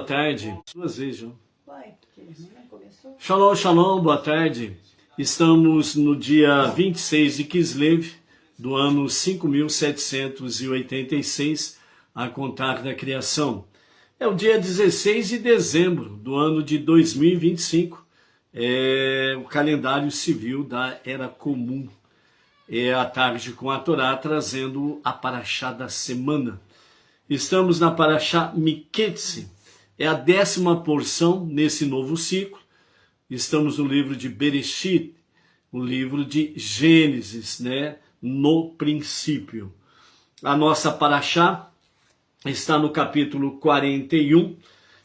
tarde. Duas vezes, João. Começou? Shalom, shalom, boa tarde. Estamos no dia 26 de Kislev, do ano 5786, a contar da criação. É o dia 16 de dezembro do ano de 2025. É o calendário civil da Era Comum. É a tarde com a Torá, trazendo a Parashá da semana. Estamos na Parashá Miketze. É a 10ª porção nesse novo ciclo. Estamos no livro de Bereshit, o livro de Gênesis, né? No princípio. A nossa Parashá está no capítulo 41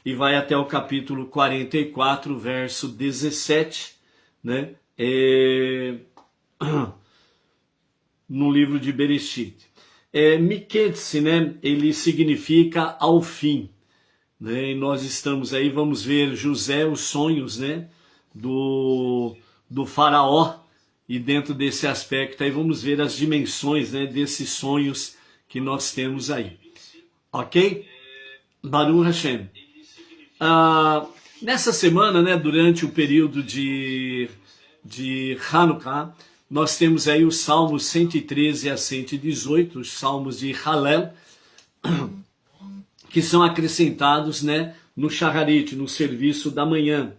e vai até o capítulo 44, verso 17, né? No livro de Bereshit. Miketze, né? Ele significa ao fim. Né? E nós estamos aí, vamos ver José, os sonhos, né? do faraó, e dentro desse aspecto aí vamos ver as dimensões, né? Desses sonhos que nós temos aí. Ok? Baruch Hashem. Nessa semana, né, durante o período de Hanukkah, nós temos aí os Salmos 113 a 118, os Salmos de Hallel, que são acrescentados, né, no Shacharit, no serviço da manhã.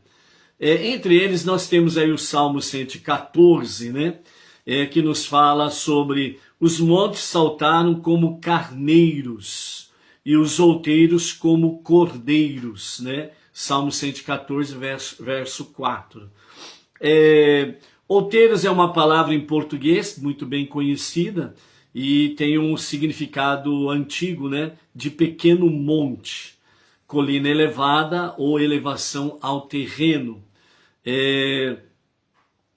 Entre eles nós temos aí o Salmo 114, né, que nos fala sobre os montes saltaram como carneiros e os outeiros como cordeiros, né? Salmo 114, verso 4. Outeiros é uma palavra em português muito bem conhecida e tem um significado antigo, né? De pequeno monte, colina elevada ou elevação ao terreno.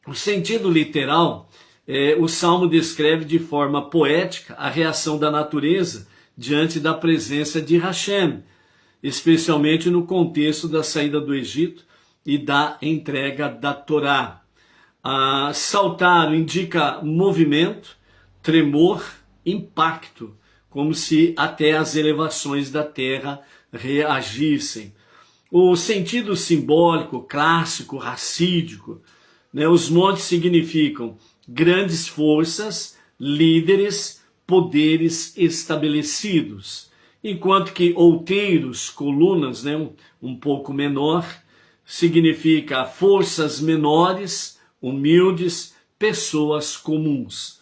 O sentido literal, o Salmo descreve de forma poética a reação da natureza diante da presença de Hashem, especialmente no contexto da saída do Egito e da entrega da Torá. Saltar indica movimento, tremor, impacto, como se até as elevações da terra reagissem. O sentido simbólico, clássico, racídico, né? Os montes significam grandes forças, líderes, poderes estabelecidos, enquanto que outeiros, colunas, né, um pouco menor, significa forças menores, humildes, pessoas comuns.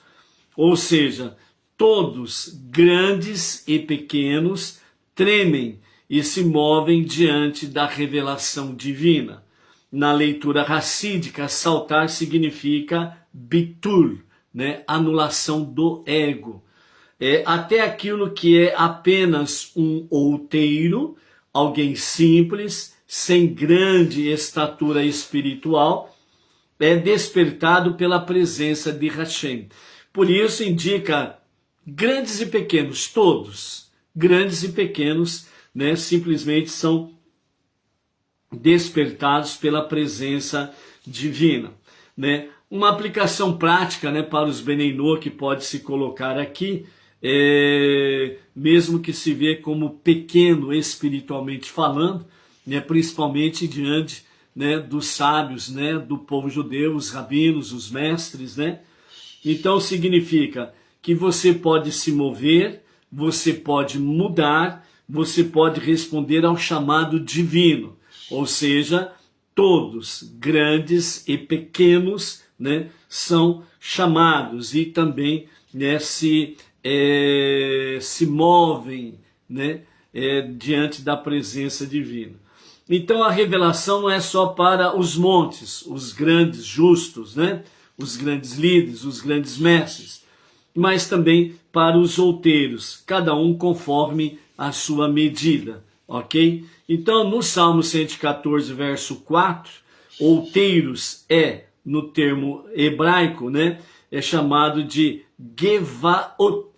Ou seja, todos, grandes e pequenos, tremem e se movem diante da revelação divina. Na leitura racídica, saltar significa bitul, né, anulação do ego. Até aquilo que é apenas um outeiro, alguém simples, sem grande estatura espiritual, é despertado pela presença de Hashem. Por isso indica grandes e pequenos, todos, grandes e pequenos, né, simplesmente são despertados pela presença divina, né? Uma aplicação prática, né, para os Beneinô que pode se colocar aqui, mesmo que se vê como pequeno espiritualmente falando, né, principalmente diante, né, dos sábios, né, do povo judeu, os rabinos, os mestres, né? Então significa que você pode se mover, você pode mudar, você pode responder ao chamado divino, ou seja, todos, grandes e pequenos, né, são chamados e também, né, se movem, né, diante da presença divina. Então a revelação não é só para os montes, os grandes justos, né, os grandes líderes, os grandes mestres, mas também para os outeiros, cada um conforme a sua medida, ok? Então no Salmo 114, verso 4, outeiros no termo hebraico, né, é chamado de Gevaot,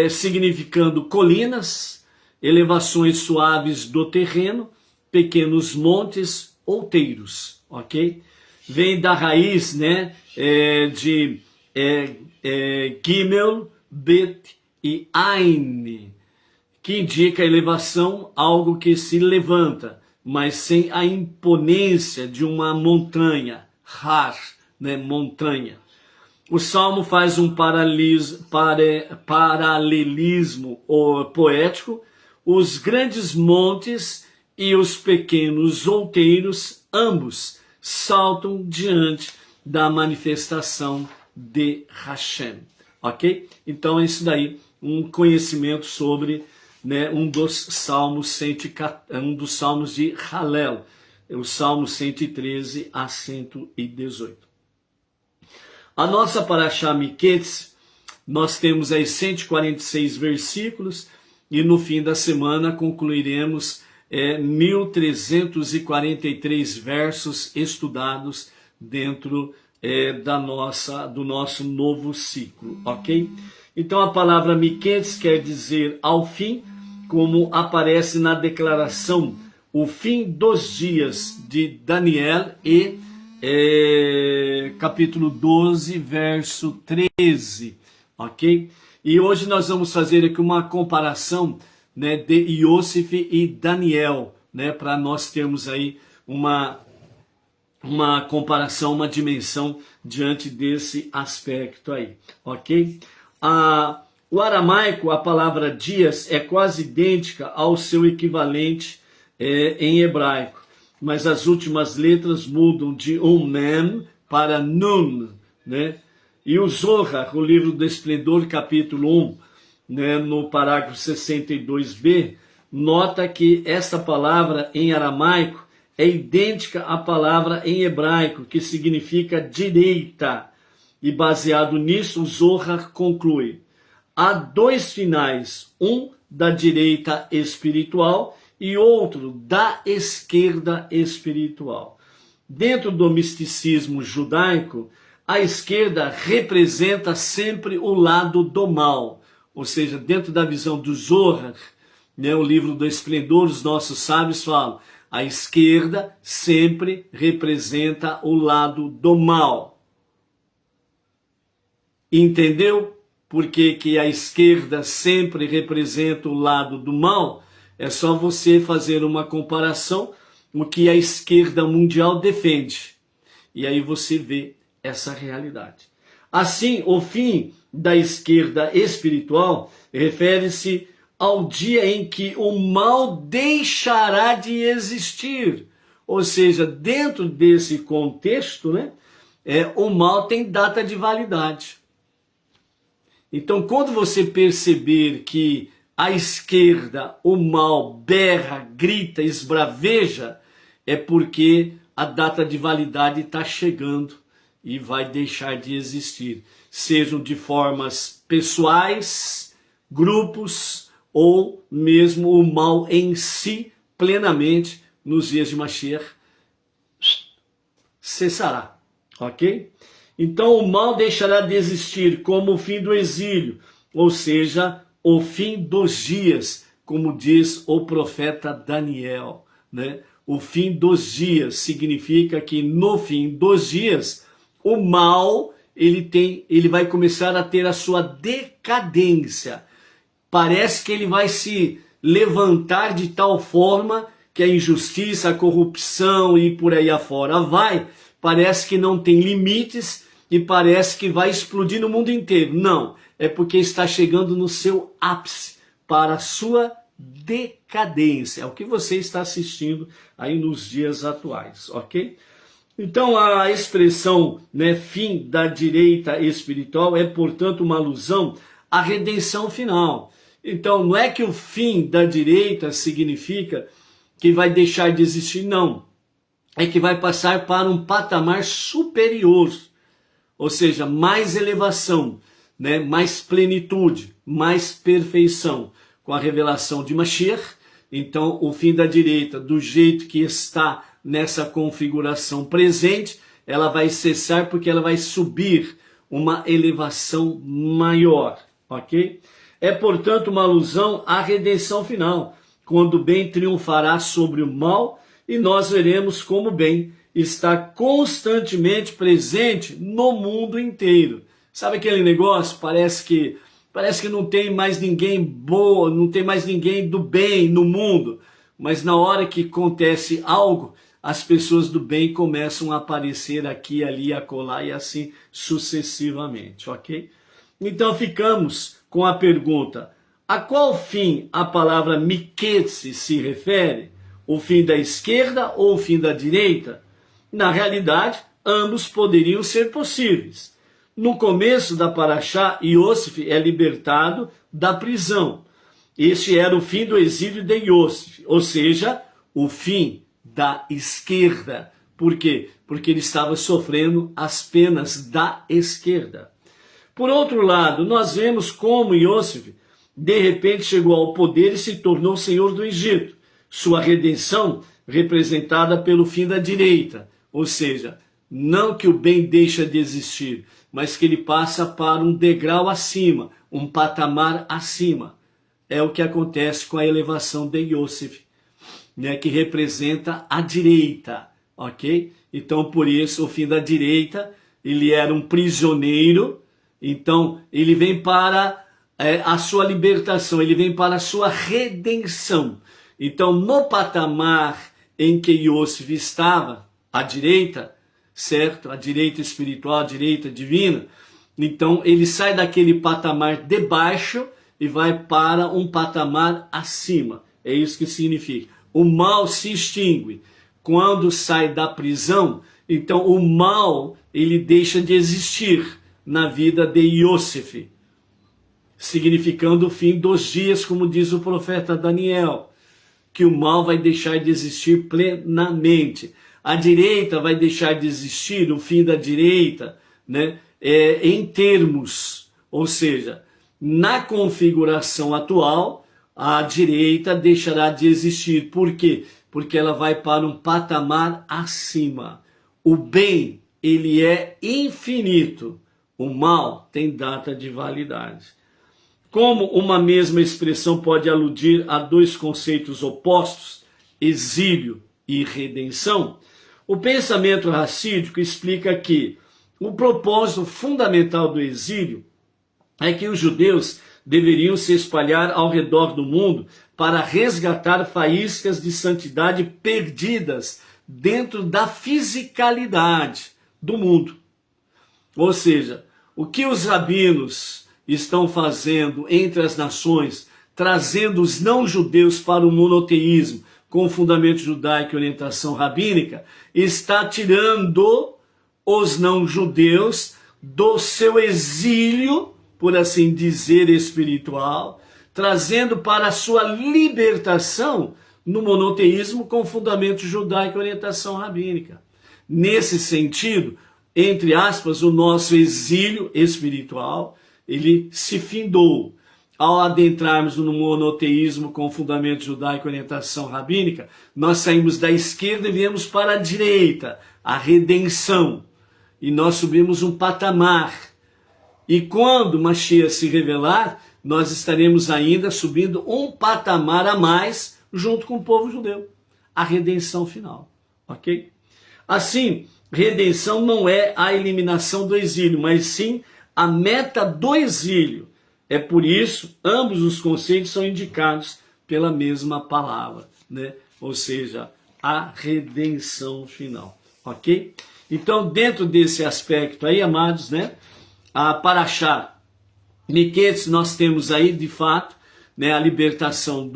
significando colinas, elevações suaves do terreno, pequenos montes, outeiros, ok? Vem da raiz, né, de Gimel, Bet e Ain, que indica a elevação, algo que se levanta, mas sem a imponência de uma montanha, har, né, montanha. O Salmo faz um paralelismo poético. Os grandes montes e os pequenos outeiros, ambos, saltam diante da manifestação de Hashem. Ok? Então, é isso daí, um conhecimento sobre, né, um dos salmos de Hallel, o Salmo 113 a 118. A nossa Parashá Miketz, nós temos aí 146 versículos e no fim da semana concluiremos 1.343 versos estudados dentro do nosso novo ciclo, ok? Então a palavra Miketz quer dizer ao fim, como aparece na declaração, o fim dos dias de Daniel e capítulo 12, verso 13, ok? E hoje nós vamos fazer aqui uma comparação, né, de Yosef e Daniel, né, para nós termos aí uma comparação, uma dimensão diante desse aspecto aí, ok? O aramaico, a palavra dias, é quase idêntica ao seu equivalente em hebraico, mas as últimas letras mudam de mem para nun, né? E o Zohar, o livro do Esplendor, capítulo 1, né, no parágrafo 62b, nota que essa palavra em aramaico é idêntica à palavra em hebraico, que significa direita. E baseado nisso, o Zohar conclui: há dois finais, um da direita espiritual e outro da esquerda espiritual. Dentro do misticismo judaico, a esquerda representa sempre o lado do mal. Ou seja, dentro da visão do Zohar, né, o livro do Esplendor, os nossos sábios falam, a esquerda sempre representa o lado do mal. Entendeu por que a esquerda sempre representa o lado do mal? É só você fazer uma comparação com o que a esquerda mundial defende. E aí você vê essa realidade. Assim, o fim da esquerda espiritual refere-se ao dia em que o mal deixará de existir. Ou seja, dentro desse contexto, né, o mal tem data de validade. Então, quando você perceber que a esquerda, o mal, berra, grita, esbraveja, é porque a data de validade está chegando e vai deixar de existir. Sejam de formas pessoais, grupos, ou mesmo o mal em si, plenamente, nos dias de Mashiach, cessará. Ok? Então o mal deixará de existir como o fim do exílio, ou seja, o fim dos dias, como diz o profeta Daniel, né? O fim dos dias significa que no fim dos dias o mal ele vai começar a ter a sua decadência. Parece que ele vai se levantar de tal forma que a injustiça, a corrupção e por aí afora vai. Parece que não tem limites e parece que vai explodir no mundo inteiro. Não, é porque está chegando no seu ápice para a sua decadência. É o que você está assistindo aí nos dias atuais, ok? Então a expressão, né, fim da direita espiritual é, portanto, uma alusão à redenção final. Então não é que o fim da direita significa que vai deixar de existir, não. É que vai passar para um patamar superior, ou seja, mais elevação, né, mais plenitude, mais perfeição, com a revelação de Mashiach. Então o fim da direita, do jeito que está nessa configuração presente, ela vai cessar porque ela vai subir uma elevação maior, ok? É, portanto, uma alusão à redenção final, quando o bem triunfará sobre o mal e nós veremos como o bem está constantemente presente no mundo inteiro. Sabe aquele negócio? Parece que parece que não tem mais ninguém boa, não tem mais ninguém do bem no mundo. Mas na hora que acontece algo, as pessoas do bem começam a aparecer aqui, ali, acolá e assim sucessivamente, ok? Então ficamos com a pergunta: a qual fim a palavra miquetse se refere? O fim da esquerda ou o fim da direita? Na realidade, ambos poderiam ser possíveis. No começo da Parashá, Iosif é libertado da prisão. Este era o fim do exílio de Iosif, ou seja, o fim da esquerda. Por quê? Porque ele estava sofrendo as penas da esquerda. Por outro lado, nós vemos como Iosif, de repente, chegou ao poder e se tornou senhor do Egito. Sua redenção representada pelo fim da direita, ou seja, não que o bem deixa de existir, mas que ele passa para um degrau acima, um patamar acima. É o que acontece com a elevação de Iosif, né, que representa a direita, ok? Então, por isso, o fim da direita, ele era um prisioneiro, então ele vem para a sua libertação, ele vem para a sua redenção. Então, no patamar em que Iosif estava, à direita, certo? A direita espiritual, a direita divina, então ele sai daquele patamar de baixo e vai para um patamar acima. É isso que significa. O mal se extingue. Quando sai da prisão, então o mal ele deixa de existir na vida de Iosif, significando o fim dos dias, como diz o profeta Daniel, que o mal vai deixar de existir plenamente. A direita vai deixar de existir, o fim da direita, né, em termos, ou seja, na configuração atual, a direita deixará de existir. Por quê? Porque ela vai para um patamar acima. O bem, ele é infinito. O mal tem data de validade. Como uma mesma expressão pode aludir a dois conceitos opostos, exílio e redenção, o pensamento racídico explica que o propósito fundamental do exílio é que os judeus deveriam se espalhar ao redor do mundo para resgatar faíscas de santidade perdidas dentro da fisicalidade do mundo. Ou seja, o que os rabinos estão fazendo entre as nações, trazendo os não-judeus para o monoteísmo, com fundamento judaico e orientação rabínica, está tirando os não-judeus do seu exílio, por assim dizer, espiritual, trazendo para a sua libertação no monoteísmo com fundamento judaico e orientação rabínica. Nesse sentido, entre aspas, o nosso exílio espiritual, ele se findou. Ao adentrarmos no monoteísmo com fundamento judaico e orientação rabínica, nós saímos da esquerda e viemos para a direita, a redenção. E nós subimos um patamar. E quando Mashiach se revelar, nós estaremos ainda subindo um patamar a mais junto com o povo judeu. A redenção final. Ok? Assim, redenção não é a eliminação do exílio, mas sim a meta do exílio. É por isso, ambos os conceitos são indicados pela mesma palavra, né? Ou seja, a redenção final, ok? Então, dentro desse aspecto aí, amados, né? A Parashá Miquetse, nós temos aí, de fato, né, a libertação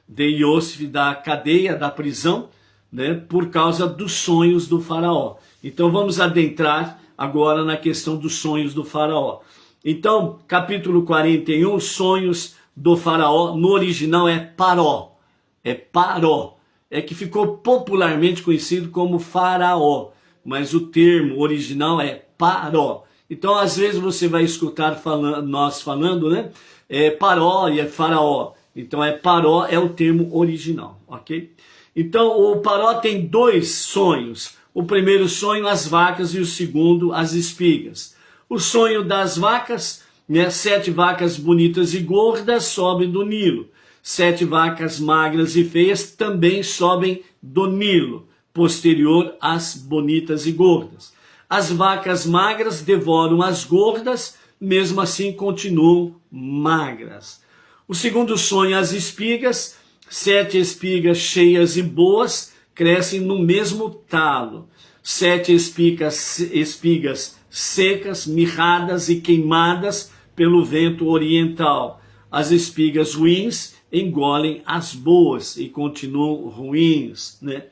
de Iosif da cadeia, da prisão, né? Por causa dos sonhos do faraó. Então, vamos adentrar agora na questão dos sonhos do faraó. Então, capítulo 41, sonhos do faraó, no original é Paró. É Paró. É que ficou popularmente conhecido como faraó, mas o termo original é Paró. Então, às vezes você vai escutar nós falando, né? É Paró e é faraó. Então, Paró é o termo original, ok? Então, o Paró tem dois sonhos. O primeiro sonho, as vacas, e o segundo, as espigas. O sonho das vacas, né? 7 vacas bonitas e gordas sobem do Nilo. 7 vacas magras e feias também sobem do Nilo, posterior às bonitas e gordas. As vacas magras devoram as gordas, mesmo assim continuam magras. O segundo sonho, as espigas, 7 espigas cheias e boas, crescem no mesmo talo. 7 espigas secas, mirradas e queimadas pelo vento oriental. As espigas ruins engolem as boas e continuam ruins, né?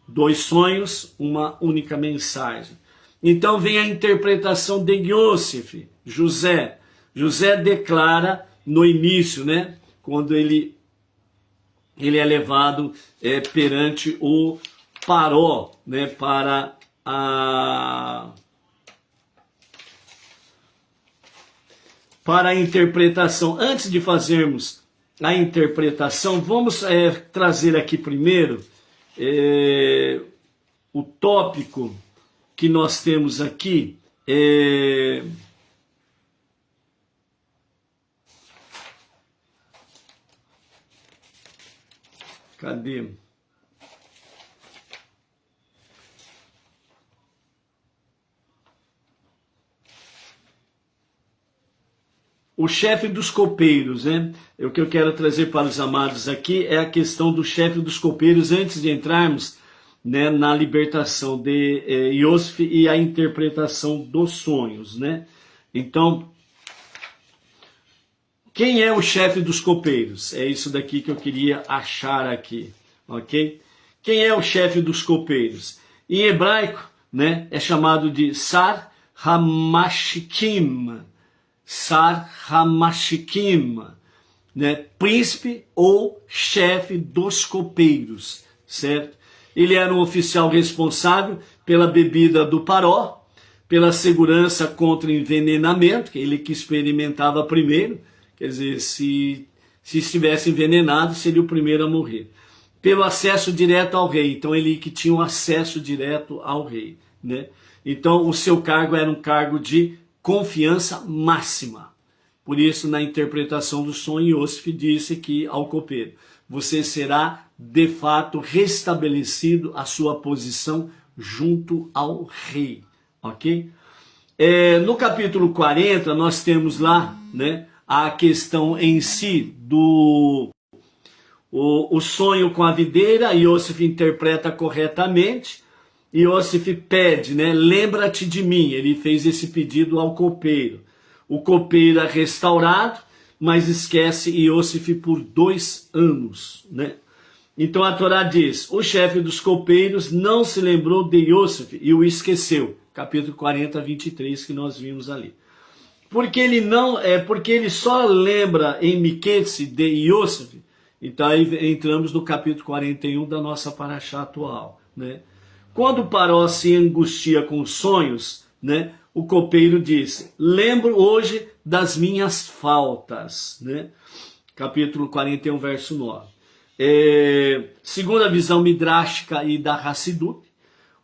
2 sonhos, uma única mensagem. Então vem a interpretação de Yosef, José. José declara no início, né? Quando ele é levado perante o Paró, né? Para a interpretação. Antes de fazermos a interpretação, vamos trazer aqui primeiro o tópico que nós temos aqui. Cadê? O chefe dos copeiros, né? O que eu quero trazer para os amados aqui é a questão do chefe dos copeiros, antes de entrarmos, né, na libertação de Yosef e a interpretação dos sonhos, né? Então, quem é o chefe dos copeiros? É isso daqui que eu queria achar aqui, ok? Quem é o chefe dos copeiros? Em hebraico, né, é chamado de Sar HaMashikim. Sar HaMashikim, né? Príncipe ou chefe dos copeiros, certo? Ele era um oficial responsável pela bebida do Paró, pela segurança contra envenenamento, ele que experimentava primeiro, quer dizer, se estivesse envenenado, seria o primeiro a morrer. Pelo acesso direto ao rei, então ele que tinha um acesso direto ao rei, né? Então o seu cargo era um cargo de confiança máxima. Por isso, na interpretação do sonho, Yosef disse que ao copeiro: você será de fato restabelecido a sua posição junto ao rei, ok? No capítulo 40, nós temos lá, né, a questão em si do o sonho com a videira. Yosef interpreta corretamente. Yosef pede, né, lembra-te de mim. Ele fez esse pedido ao copeiro. O copeiro é restaurado, mas esquece Yosef por 2 anos, né? Então a Torá diz: o chefe dos copeiros não se lembrou de Yosef e o esqueceu. Capítulo 40, 23, que nós vimos ali. Porque ele só lembra em Miquetze de Yosef. Então aí entramos no capítulo 41 da nossa paraxá atual, né? Quando Paró se angustia com sonhos, né, o copeiro disse: lembro hoje das minhas faltas, né? Capítulo 41, verso 9. Segundo a visão midrástica e da Hassidut,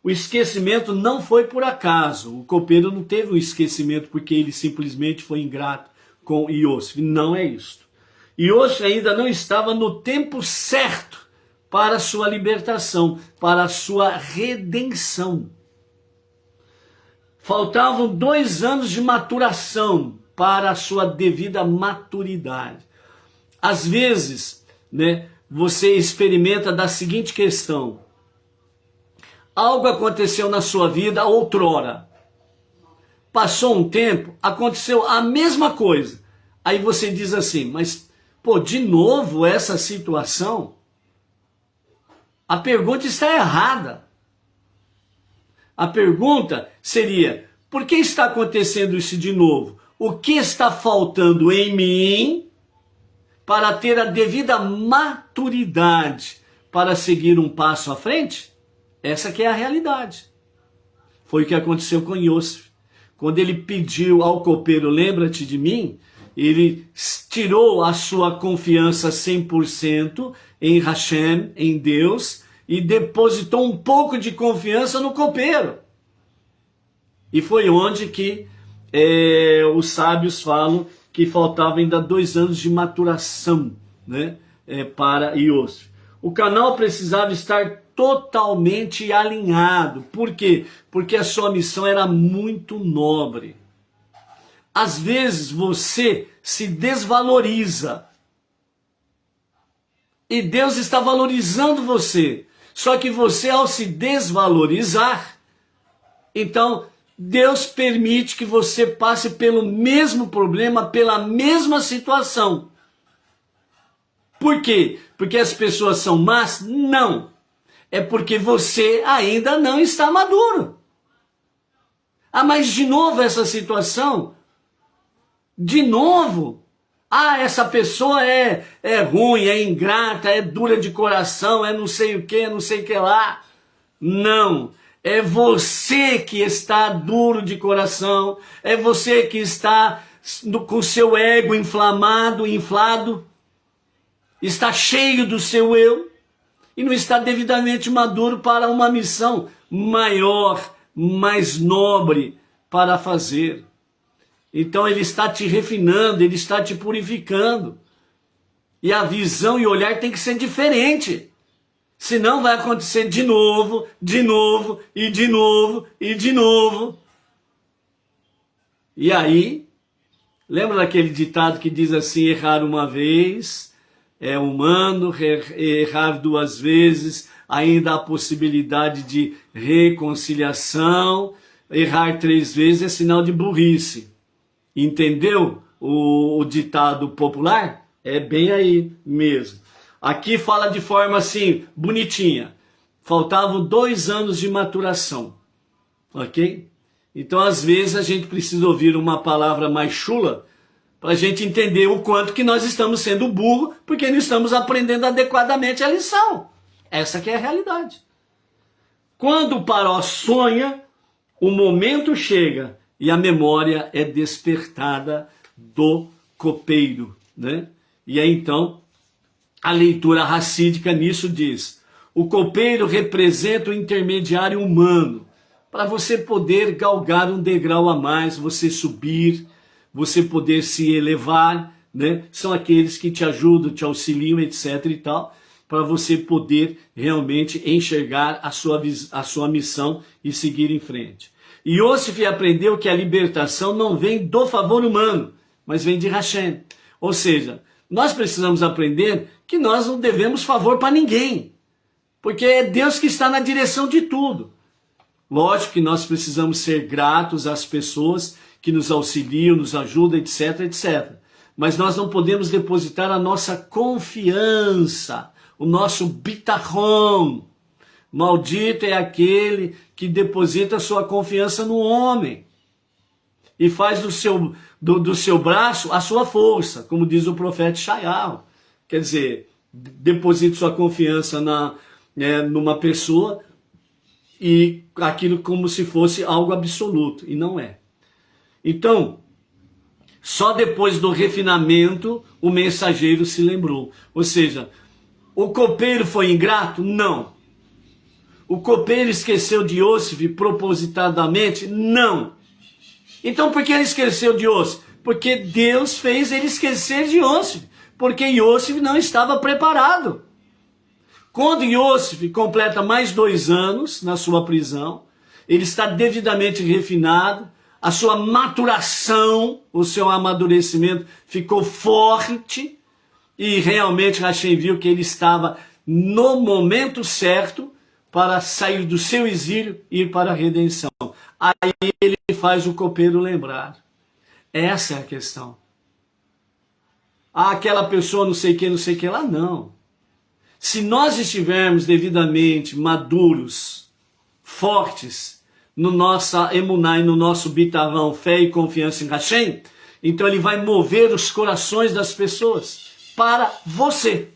o esquecimento não foi por acaso. O copeiro não teve um esquecimento porque ele simplesmente foi ingrato com Yosef. Não é isto. Yosef ainda não estava no tempo certo para a sua libertação, para a sua redenção. Faltavam 2 anos de maturação para a sua devida maturidade. Às vezes, né, você experimenta da seguinte questão: algo aconteceu na sua vida outrora. Passou um tempo, aconteceu a mesma coisa. Aí você diz assim: mas, pô, de novo essa situação? A pergunta está errada. A pergunta seria: por que está acontecendo isso de novo? O que está faltando em mim para ter a devida maturidade para seguir um passo à frente? Essa que é a realidade. Foi o que aconteceu com Yosef. Quando ele pediu ao copeiro: lembra-te de mim, ele tirou a sua confiança 100% em Hashem, em Deus, e depositou um pouco de confiança no copeiro. E foi onde que os sábios falam que faltava ainda 2 anos de maturação, né, para Yosef. O canal precisava estar totalmente alinhado. Por quê? Porque a sua missão era muito nobre. às vezes você se desvaloriza. E Deus está valorizando você. Só que você, ao se desvalorizar, então Deus permite que você passe pelo mesmo problema, pela mesma situação. Por quê? Porque as pessoas são más? Não. É porque você ainda não está maduro. Ah, mas de novo essa situação? De novo? Ah, essa pessoa é ruim, é ingrata, é dura de coração, é não sei o que, não sei o que lá. Não. É você que está duro de coração. É você que está com seu ego inflamado, inflado. Está cheio do seu eu. E não está devidamente maduro para uma missão maior, mais nobre para fazer. Então ele está te refinando, ele está te purificando. E a visão e o olhar tem que ser diferente. Senão vai acontecer de novo, de novo, e de novo, e de novo. E aí, lembra daquele ditado que diz assim, errar uma vez é humano, errar duas vezes, ainda há possibilidade de reconciliação, errar três vezes é sinal de burrice. Entendeu o ditado popular? É bem aí mesmo. Aqui fala de forma assim, bonitinha. Faltavam 2 anos de maturação. Ok? Então, às vezes, a gente precisa ouvir uma palavra mais chula para a gente entender o quanto que nós estamos sendo burro, porque não estamos aprendendo adequadamente a lição. Essa que é a realidade. Quando o Paró sonha, o momento chega e a memória é despertada do copeiro, né? E aí então, a leitura racídica nisso diz, o copeiro representa o intermediário humano, para você poder galgar um degrau a mais, você subir, você poder se elevar, né? São aqueles que te ajudam, te auxiliam, etc e tal, para você poder realmente enxergar a sua missão e seguir em frente. E Iosif aprendeu que a libertação não vem do favor humano, mas vem de Hashem. Ou seja, nós precisamos aprender que nós não devemos favor para ninguém, porque é Deus que está na direção de tudo. Lógico que nós precisamos ser gratos às pessoas que nos auxiliam, nos ajudam, etc, etc. Mas nós não podemos depositar a nossa confiança, o nosso bitachon. Maldito é aquele que deposita sua confiança no homem e faz do seu braço a sua força, como diz o profeta Shayahu. Quer dizer, deposita sua confiança numa pessoa e aquilo como se fosse algo absoluto, e não é. Então, só depois do refinamento o mensageiro se lembrou. Ou seja, o copeiro foi ingrato? Não. O copeiro esqueceu de Iosif propositadamente? Não. Então por que ele esqueceu de Iosif? Porque Deus fez ele esquecer de Iosif. Porque Iosif não estava preparado. Quando Iosif completa mais 2 anos na sua prisão, ele está devidamente refinado, a sua maturação, o seu amadurecimento ficou forte, e realmente Hashem viu que ele estava no momento certo para sair do seu exílio e ir para a redenção. Aí ele faz o copeiro lembrar. Essa é a questão. Ah, aquela pessoa não sei o que lá, não. Se nós estivermos devidamente maduros, fortes, no nossa emuná e no nosso bitavão, fé e confiança em Hashem, então ele vai mover os corações das pessoas para você.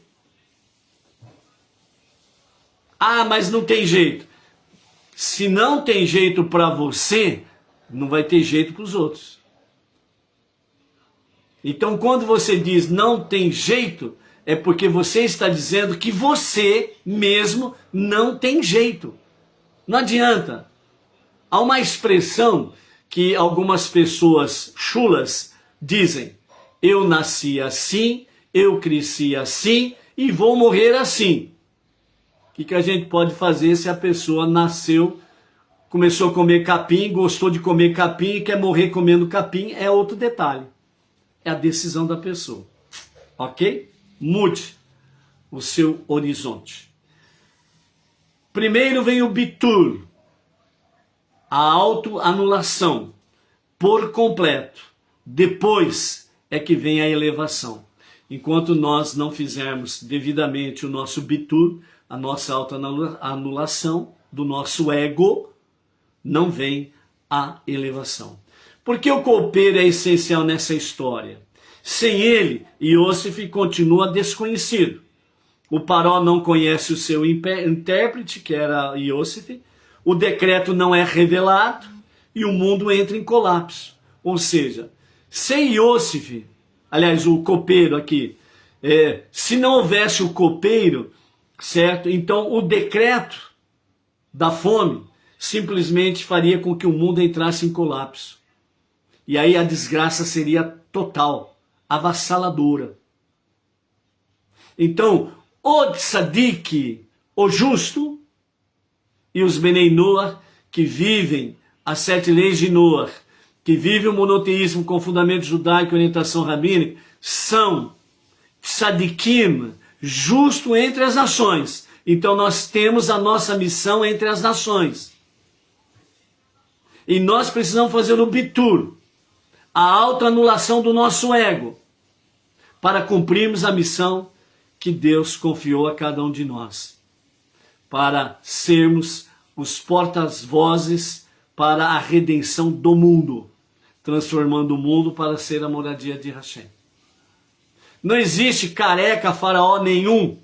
Ah, mas não tem jeito. Se não tem jeito para você, não vai ter jeito para os outros. Então quando você diz não tem jeito, é porque você está dizendo que você mesmo não tem jeito. Não adianta. Há uma expressão que algumas pessoas chulas dizem: eu nasci assim, eu cresci assim e vou morrer assim. O que a gente pode fazer se a pessoa nasceu começou a comer capim, gostou de comer capim e quer morrer comendo capim, é outro detalhe. É a decisão da pessoa. Ok? Mude o seu horizonte. Primeiro vem o bitur, a autoanulação por completo. Depois é que vem a elevação. Enquanto nós não fizermos devidamente o nosso bitur, a nossa autoanulação do nosso ego, não vem a elevação. Por que o copeiro é essencial nessa história? Sem ele, Iosif continua desconhecido. O Paró não conhece o seu intérprete, que era Iosif. O decreto não é revelado e o mundo entra em colapso. Ou seja, sem Iosif, aliás, o copeiro aqui, se não houvesse o copeiro, certo? Então o decreto da fome simplesmente faria com que o mundo entrasse em colapso. E aí a desgraça seria total, avassaladora. Então, o tzadik, o justo, e os Benei Noach, que vivem as 7 leis de Noach, que vivem o monoteísmo com fundamento judaico e orientação rabínica, são tzadikim, justo entre as nações. Então nós temos a nossa missão entre as nações. E nós precisamos fazer o bitur, a autoanulação do nosso ego, para cumprirmos a missão que Deus confiou a cada um de nós, para sermos os porta-vozes para a redenção do mundo, transformando o mundo para ser a moradia de Hashem. Não existe careca faraó nenhum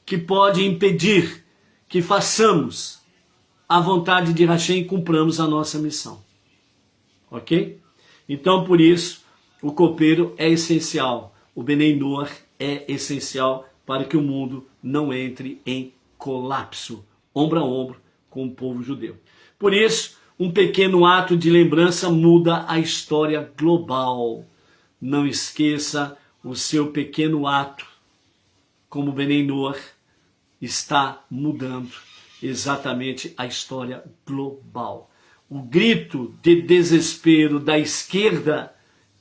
que pode impedir que façamos a vontade de Hashem e cumpramos a nossa missão. Ok? Então, por isso, o copeiro é essencial. O Benei Noach é essencial para que o mundo não entre em colapso, ombro a ombro com o povo judeu. Por isso, um pequeno ato de lembrança muda a história global. Não esqueça o seu pequeno ato, como Benei Noach está mudando exatamente a história global. O grito de desespero da esquerda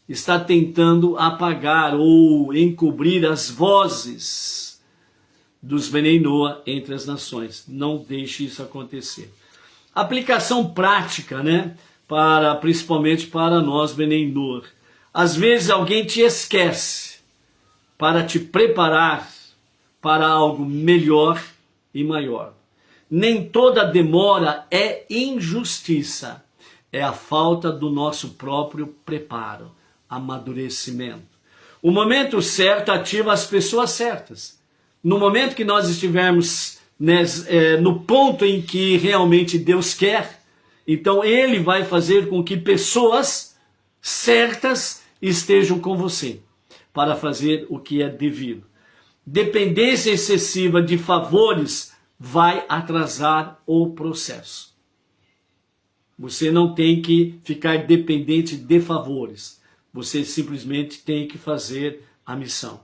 está tentando apagar ou encobrir as vozes dos Benei Noach entre as nações. Não deixe isso acontecer. Aplicação prática, né? Principalmente para nós, Benei Noach. Às vezes alguém te esquece para te preparar para algo melhor e maior. Nem toda demora é injustiça, é a falta do nosso próprio preparo, amadurecimento. O momento certo ativa as pessoas certas. No momento que nós estivermos no ponto em que realmente Deus quer, então Ele vai fazer com que pessoas certas estejam com você para fazer o que é devido. Dependência excessiva de favores vai atrasar o processo. Você não tem que ficar dependente de favores. Você simplesmente tem que fazer a missão.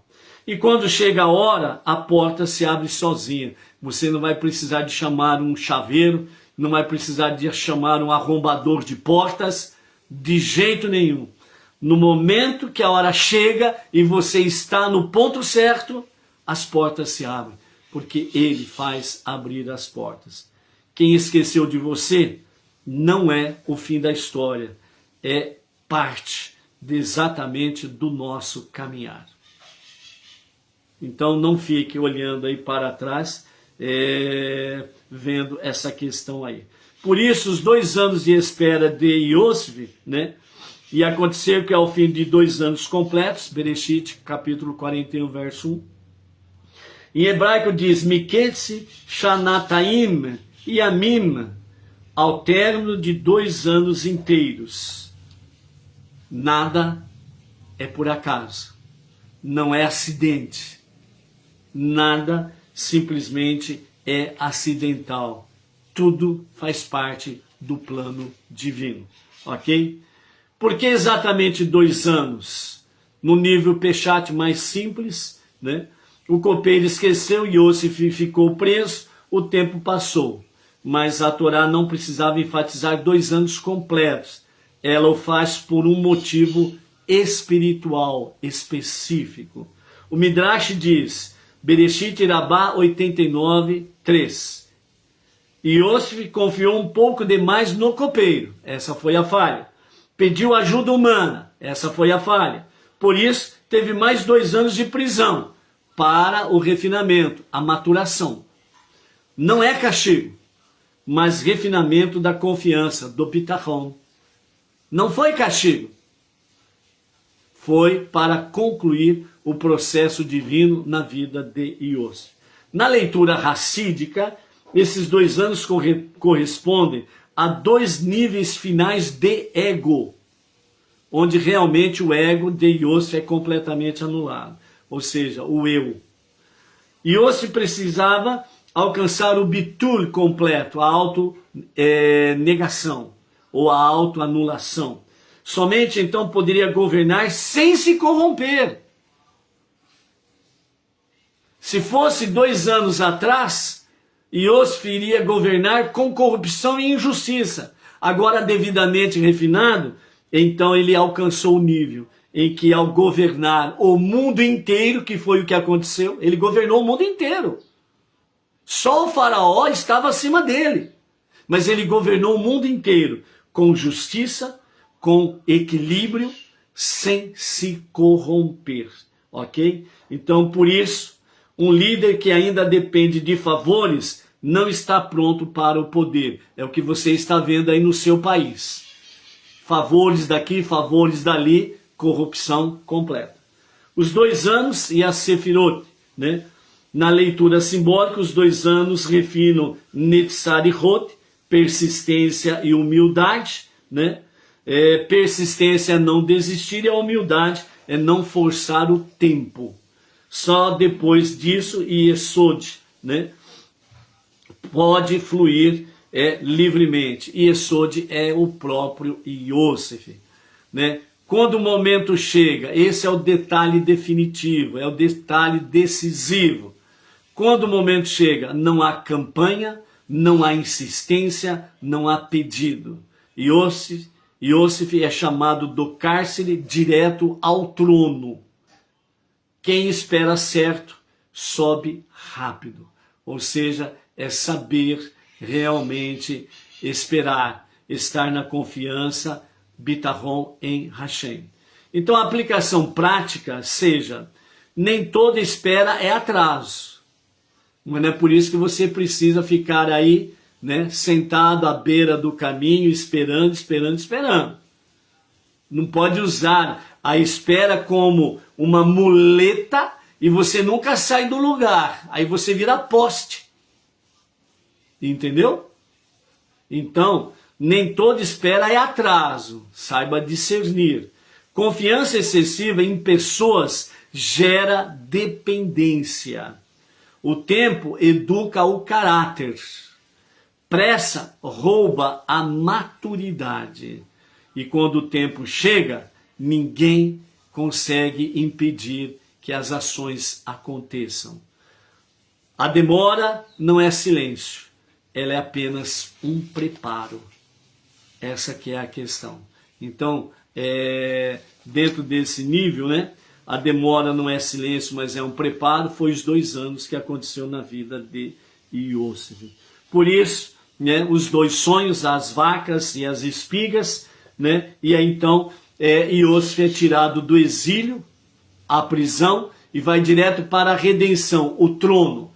E quando chega a hora, a porta se abre sozinha. Você não vai precisar de chamar um chaveiro, não vai precisar de chamar um arrombador de portas, de jeito nenhum. No momento que a hora chega e você está no ponto certo, as portas se abrem, porque Ele faz abrir as portas. Quem esqueceu de você não é o fim da história, é parte exatamente do nosso caminhar. Então não fique olhando aí para trás, vendo essa questão aí. Por isso, os 2 anos de espera de Iosif, né? E aconteceu que ao fim de 2 anos completos, Bereshit, capítulo 41, verso 1, em hebraico diz, Miketzi Shanataim Yamim, ao término de 2 anos inteiros. Nada é por acaso, não é acidente, nada simplesmente é acidental. Tudo faz parte do plano divino, ok? Por que exatamente 2 anos? No nível Peshat mais simples, né? O copeiro esqueceu, Iosif ficou preso, o tempo passou. mas a Torá não precisava enfatizar 2 anos completos. Ela o faz por um motivo espiritual, específico. O Midrash diz, Bereshit Rabbah 89, 3. Iosif confiou um pouco demais no copeiro, essa foi a falha. Pediu ajuda humana, essa foi a falha. Por isso, teve mais 2 anos de prisão para o refinamento, a maturação. Não é castigo, mas refinamento da confiança, do bitachon. Não foi castigo. Foi para concluir o processo divino na vida de Iosif. Na leitura racídica, esses 2 anos correspondem a 2 níveis finais de ego, onde realmente o ego de Iosif é completamente anulado, ou seja, o eu. Iosif precisava alcançar o bitul completo, a auto-negação, ou a auto-anulação. Somente então poderia governar sem se corromper. Se fosse 2 anos atrás, Iosif iria governar com corrupção e injustiça. Agora, devidamente refinado, então ele alcançou o nível em que, ao governar o mundo inteiro, que foi o que aconteceu, ele governou o mundo inteiro. Só o faraó estava acima dele, mas ele governou o mundo inteiro com justiça, com equilíbrio, sem se corromper, ok? Então, por isso, um líder que ainda depende de favores não está pronto para o poder. É o que você está vendo aí no seu país. Favores daqui, favores dali, corrupção completa. Os 2 anos e a Sefirot, né? Na leitura simbólica, os 2 anos refinam Netzarihot, persistência e humildade, né? Persistência é não desistir e a humildade é não forçar o tempo. Só depois disso, Yesod, né, pode fluir livremente. Yesod é o próprio Iosif, né? Quando o momento chega, esse é o detalhe definitivo, é o detalhe decisivo. Quando o momento chega, não há campanha, não há insistência, não há pedido. Iosif é chamado do cárcere direto ao trono. Quem espera certo, sobe rápido. Ou seja, é saber realmente esperar, estar na confiança, bitachon em Hashem. Então a aplicação prática seja, nem toda espera é atraso. Mas não é por isso que você precisa ficar aí, né, sentado à beira do caminho, esperando. Não pode usar a espera como uma muleta e você nunca sai do lugar. Aí você vira poste. Entendeu? Então, nem toda espera é atraso. Saiba discernir. Confiança excessiva em pessoas gera dependência. O tempo educa o caráter. Pressa rouba a maturidade. E quando o tempo chega, ninguém consegue impedir que as ações aconteçam. A demora não é silêncio, ela é apenas um preparo. Essa que é a questão. Então, dentro desse nível, né, a demora não é silêncio, mas é um preparo. Foi os 2 anos que aconteceu na vida de Iosif. Por isso, né, os 2 sonhos, as vacas e as espigas, né, e aí então Iosif é tirado do exílio, a prisão, e vai direto para a redenção, o trono.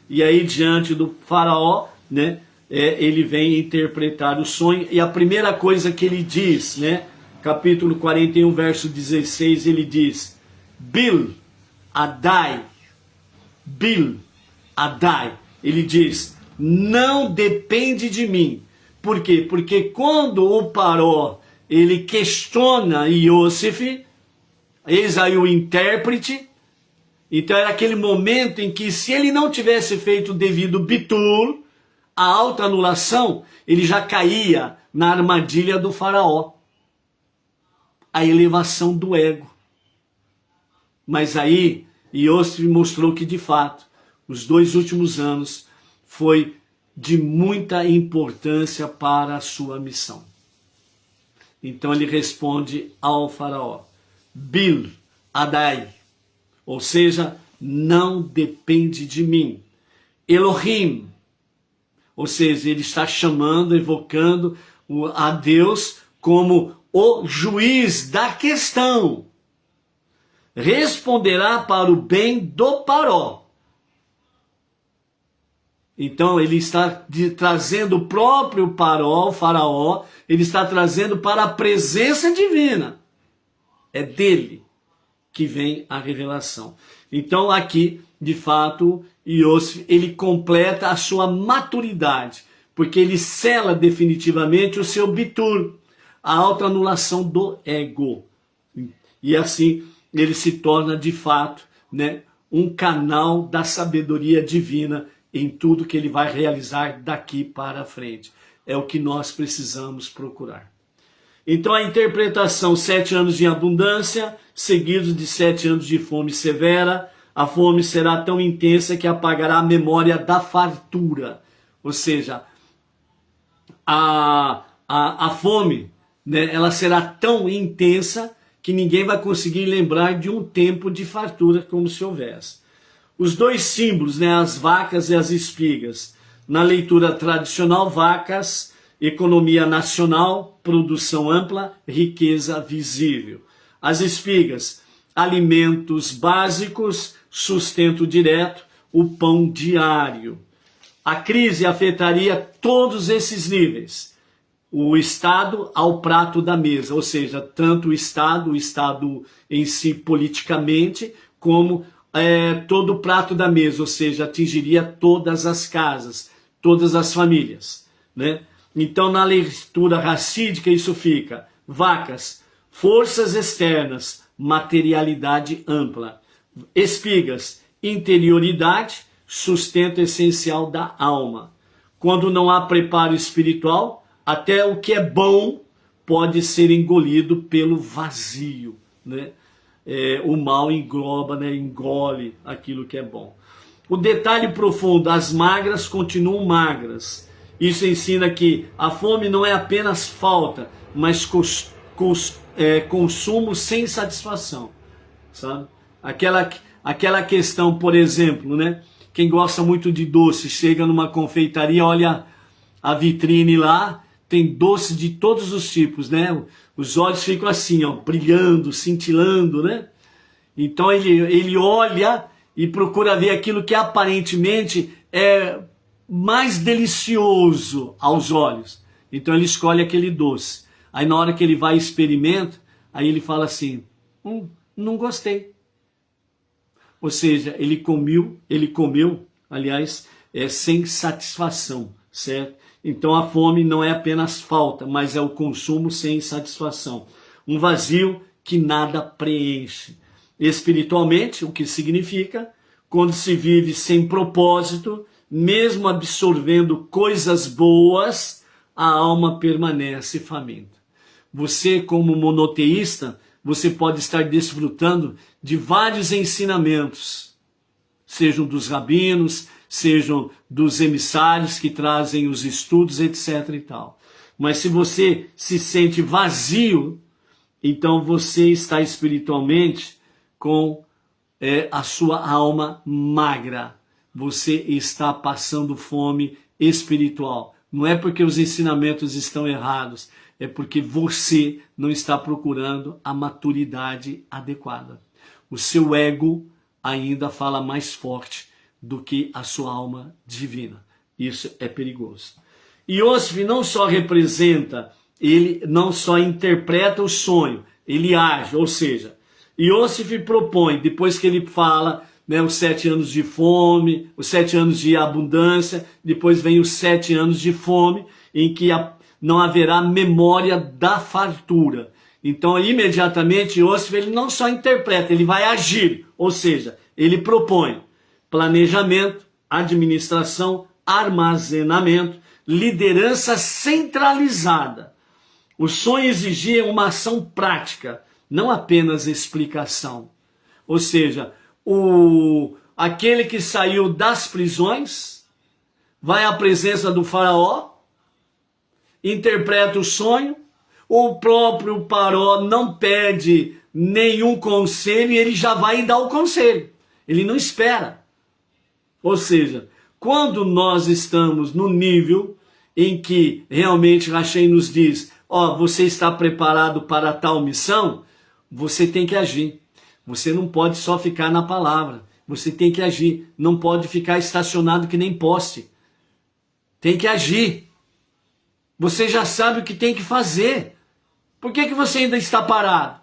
E aí diante do faraó, né, ele vem interpretar o sonho, e a primeira coisa que ele diz, né, capítulo 41, verso 16, ele diz, Bil Adai, ele diz, não depende de mim. Por quê? Porque quando o Paró, ele questiona Iosif, eis aí o intérprete, então era aquele momento em que, se ele não tivesse feito o devido bitul, a autoanulação, ele já caía na armadilha do faraó. A elevação do ego. Mas aí, Iosif mostrou que, de fato, os 2 últimos anos foi de muita importância para a sua missão. Então ele responde ao faraó, Bil Adai, ou seja, não depende de mim. Elohim, ou seja, ele está chamando, evocando a Deus como o juiz da questão. Responderá para o bem do Paró. Então ele está trazendo o próprio Paró, o faraó, ele está trazendo para a presença divina. É dele que vem a revelação. Então aqui, de fato, Iosif, ele completa a sua maturidade, porque ele sela definitivamente o seu bitur, a autoanulação do ego. E assim ele se torna de fato, né, um canal da sabedoria divina em tudo que ele vai realizar daqui para frente. É o que nós precisamos procurar. Então a interpretação, 7 anos de abundância, seguidos de 7 anos de fome severa. A fome será tão intensa que apagará a memória da fartura. Ou seja, a fome, né, ela será tão intensa que ninguém vai conseguir lembrar de um tempo de fartura como se houvesse. Os dois símbolos, né, as vacas e as espigas. Na leitura tradicional, vacas, economia nacional, produção ampla, riqueza visível. As espigas, alimentos básicos, sustento direto, o pão diário. A crise afetaria todos esses níveis. O Estado ao prato da mesa, ou seja, tanto o Estado em si politicamente, como todo o prato da mesa, ou seja, atingiria todas as casas, todas as famílias, né? Então, na leitura racídica, isso fica: vacas, forças externas, materialidade ampla. Espigas, interioridade, sustento essencial da alma. Quando não há preparo espiritual, até o que é bom pode ser engolido pelo vazio, né? O mal engloba, né? Engole aquilo que é bom. O detalhe profundo: as magras continuam magras. Isso ensina que a fome não é apenas falta, mas consumo sem satisfação, sabe? Aquela questão, por exemplo, né? Quem gosta muito de doce, chega numa confeitaria, olha a vitrine lá, tem doce de todos os tipos, né? Os olhos ficam assim, ó, brilhando, cintilando, né? Então ele olha e procura ver aquilo que aparentemente é mais delicioso aos olhos. Então ele escolhe aquele doce. Aí na hora que ele vai e experimenta, aí ele fala assim, não gostei. Ou seja, ele comeu, aliás, sem satisfação, certo? Então a fome não é apenas falta, mas é o consumo sem satisfação. Um vazio que nada preenche. Espiritualmente, o que significa? Quando se vive sem propósito, mesmo absorvendo coisas boas, a alma permanece faminta. Você, como monoteísta, você pode estar desfrutando de vários ensinamentos, sejam dos rabinos, sejam dos emissários que trazem os estudos, etc. e tal. Mas se você se sente vazio, então você está espiritualmente com a sua alma magra. Você está passando fome espiritual. Não é porque os ensinamentos estão errados, é porque você não está procurando a maturidade adequada. O seu ego ainda fala mais forte do que a sua alma divina. Isso é perigoso. Iosif não só representa, ele não só interpreta o sonho, ele age, ou seja, Iosif propõe, depois que ele fala, né, os 7 anos de fome, os 7 anos de abundância, depois vem os 7 anos de fome, em que não haverá memória da fartura. Então, imediatamente, Iosif, ele não só interpreta, ele vai agir, ou seja, ele propõe planejamento, administração, armazenamento, liderança centralizada. O sonho exigia uma ação prática, não apenas explicação. Ou seja, aquele que saiu das prisões, vai à presença do faraó, interpreta o sonho, o próprio faraó não pede nenhum conselho e ele já vai dar o conselho. Ele não espera. Ou seja, quando nós estamos no nível em que realmente Hashem nos diz, ó, você está preparado para tal missão, você tem que agir. Você não pode só ficar na palavra. Você tem que agir. Não pode ficar estacionado que nem poste. Tem que agir. Você já sabe o que tem que fazer. Por que você ainda está parado?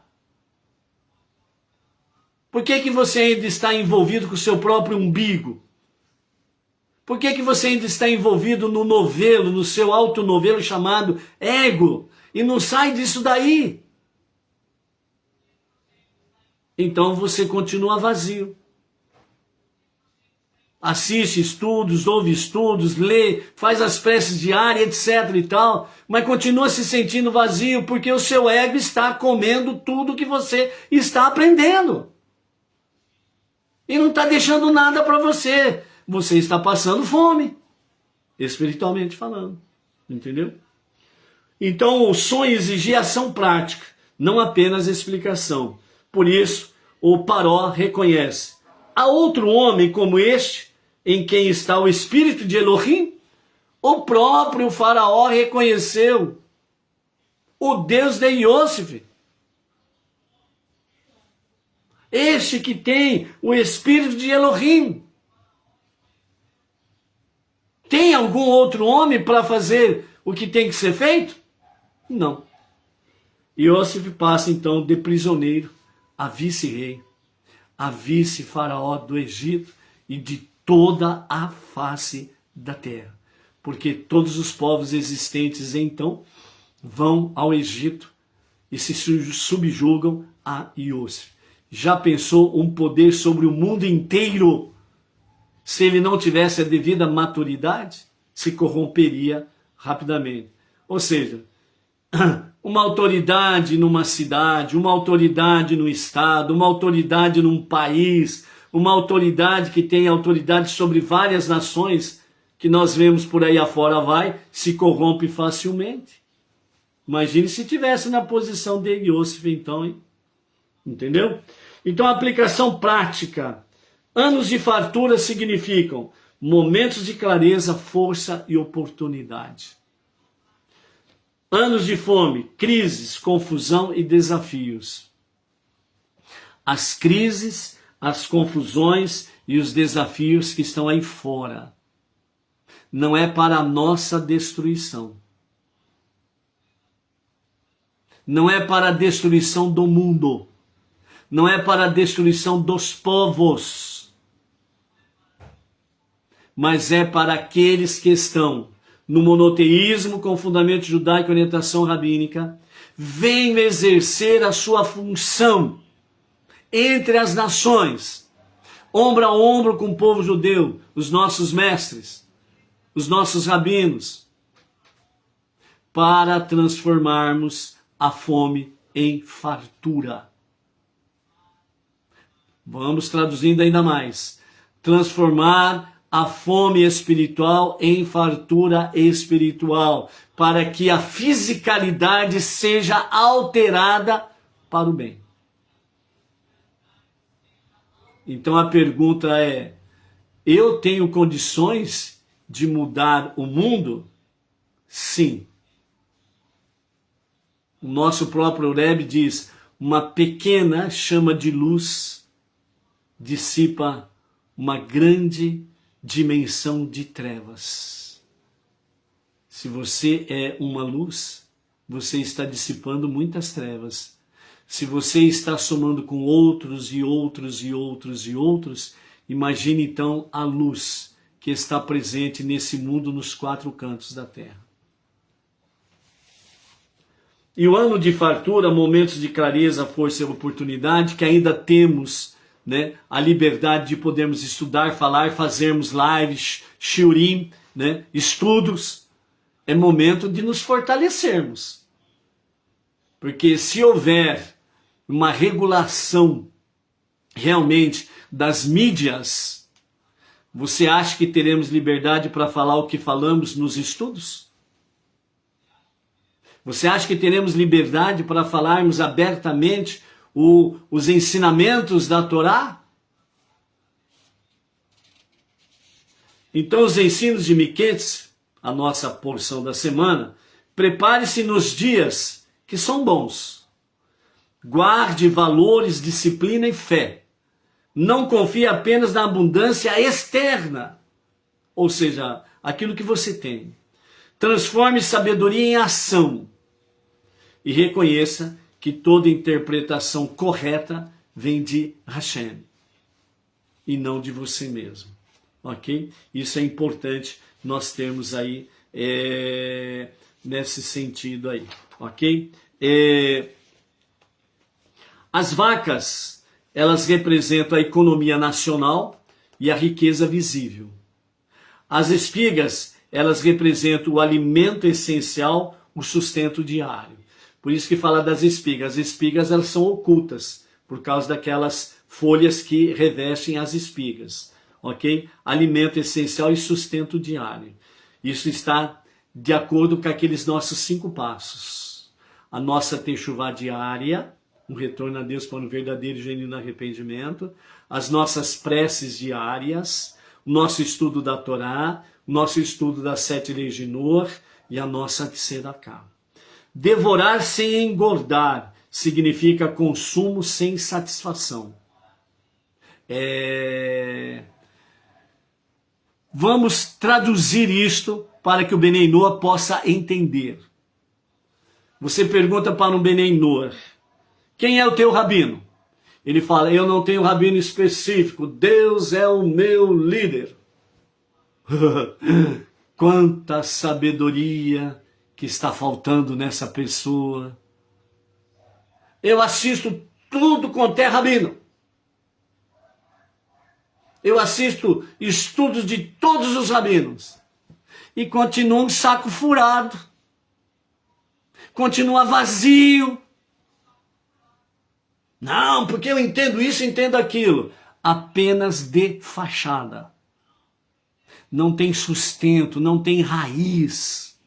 Por que você ainda está envolvido com o seu próprio umbigo? Por que você ainda está envolvido no novelo, no seu autonovelo chamado ego? E não sai disso daí? Então você continua vazio. Assiste estudos, ouve estudos, lê, faz as preces diárias, etc e tal, mas continua se sentindo vazio porque o seu ego está comendo tudo que você está aprendendo. E não está deixando nada para você. Você está passando fome, espiritualmente falando. Entendeu? Então o sonho exigia ação prática, não apenas explicação. Por isso, o Paró reconhece. Há outro homem como este, em quem está o espírito de Elohim? O próprio faraó reconheceu o Deus de Iosif. Este que tem o espírito de Elohim. Tem algum outro homem para fazer o que tem que ser feito? Não. Iosif passa então de prisioneiro a vice-rei, a vice-faraó do Egito e de toda a face da terra. Porque todos os povos existentes então vão ao Egito e se subjugam a Iosif. Já pensou um poder sobre o mundo inteiro? Se ele não tivesse a devida maturidade, se corromperia rapidamente. Ou seja, uma autoridade numa cidade, uma autoridade no estado, uma autoridade num país, uma autoridade que tem autoridade sobre várias nações, que nós vemos por aí afora se corrompe facilmente. Imagine se tivesse na posição de Iosif então, hein? Entendeu? Então a aplicação prática. Anos de fartura significam momentos de clareza, força e oportunidade. Anos de fome, crises, confusão e desafios. As crises, as confusões e os desafios que estão aí fora. Não é para a nossa destruição. Não é para a destruição do mundo. Não é para a destruição dos povos. Mas é para aqueles que estão no monoteísmo com fundamento judaico e orientação rabínica, venham exercer a sua função entre as nações, ombro a ombro com o povo judeu, os nossos mestres, os nossos rabinos, para transformarmos a fome em fartura. Vamos traduzindo ainda mais. Transformar a fome espiritual em fartura espiritual, para que a fisicalidade seja alterada para o bem. Então a pergunta é, eu tenho condições de mudar o mundo? Sim. O nosso próprio Rebbe diz, uma pequena chama de luz dissipa uma grande dimensão de trevas. Se você é uma luz, você está dissipando muitas trevas. Se você está somando com outros e outros e outros e outros, imagine então a luz que está presente nesse mundo nos quatro cantos da terra. E o ano de fartura, momentos de clareza, força e oportunidade, que ainda temos, né, a liberdade de podermos estudar, falar, fazermos lives, shiurim, né, estudos, é momento de nos fortalecermos. Porque se houver uma regulação realmente das mídias, Você acha que teremos liberdade para falar o que falamos nos estudos? Você acha que teremos liberdade para falarmos abertamente os ensinamentos da Torá? Então, os ensinos de Miqueias, a nossa porção da semana, prepare-se nos dias que são bons. Guarde valores, disciplina e fé. Não confie apenas na abundância externa, ou seja, aquilo que você tem. Transforme sabedoria em ação e reconheça que toda interpretação correta vem de Hashem e não de você mesmo, ok? Isso é importante nós termos aí nesse sentido aí, ok? As vacas, elas representam a economia nacional e a riqueza visível. As espigas, elas representam o alimento essencial, o sustento diário. Por isso que fala das espigas. As espigas, elas são ocultas, por causa daquelas folhas que revestem as espigas. Ok? Alimento essencial e sustento diário. Isso está de acordo com aqueles nossos 5 passos. A nossa techuvá diária, um retorno a Deus para um verdadeiro e genuíno arrependimento. As nossas preces diárias, o nosso estudo da Torá, o nosso estudo das 7 leis de Noah e a nossa tzedakah. Devorar sem engordar significa consumo sem satisfação. Vamos traduzir isto para que o Benei Noah possa entender. Você pergunta para um Benei Noah, quem é o teu rabino? Ele fala, eu não tenho rabino específico, Deus é o meu líder. Quanta sabedoria que está faltando nessa pessoa. Eu assisto tudo quanto é rabino. Eu assisto estudos de todos os rabinos. E continua um saco furado. Continua vazio. Não, porque eu entendo isso, entendo aquilo. Apenas de fachada. Não tem sustento, não tem raiz.